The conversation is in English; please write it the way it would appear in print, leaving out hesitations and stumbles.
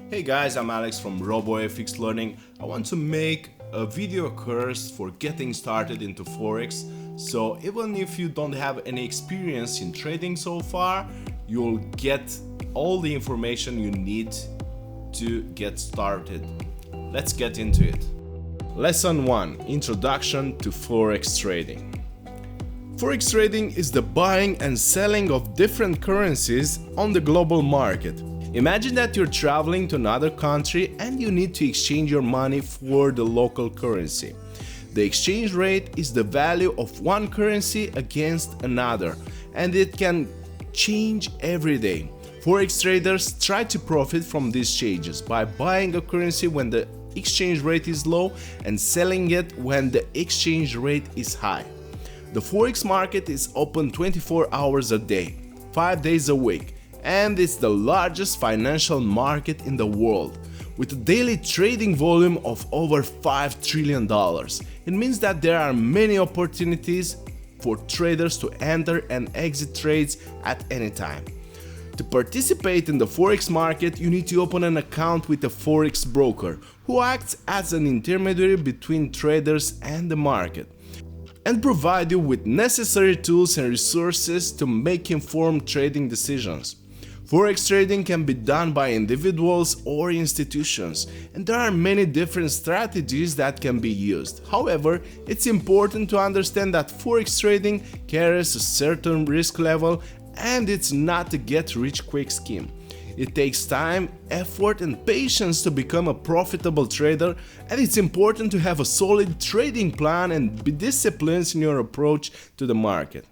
Hey guys, I'm Alex from RoboFXLearning. I want to make a video course for getting started into Forex. So even if you don't have any experience in trading so far, you'll get all the information you need to get started. Let's get into it. Lesson 1: Introduction to Forex Trading. Forex trading is the buying and selling of different currencies on the global market. Imagine that you're traveling to another country and you need to exchange your money for the local currency. The exchange rate is the value of one currency against another, and it can change every day. Forex traders try to profit from these changes by buying a currency when the exchange rate is low and selling it when the exchange rate is high. The Forex market is open 24 hours a day, 5 days a week, and it's the largest financial market in the world, with a daily trading volume of over $5 trillion. It means that there are many opportunities for traders to enter and exit trades at any time. To participate in the Forex market, you need to open an account with a Forex broker, who acts as an intermediary between traders and the market, and provide you with necessary tools and resources to make informed trading decisions. Forex trading can be done by individuals or institutions, and there are many different strategies that can be used. However, it's important to understand that Forex trading carries a certain risk level, and it's not a get-rich-quick scheme. It takes time, effort, and patience to become a profitable trader, and it's important to have a solid trading plan and be disciplined in your approach to the market.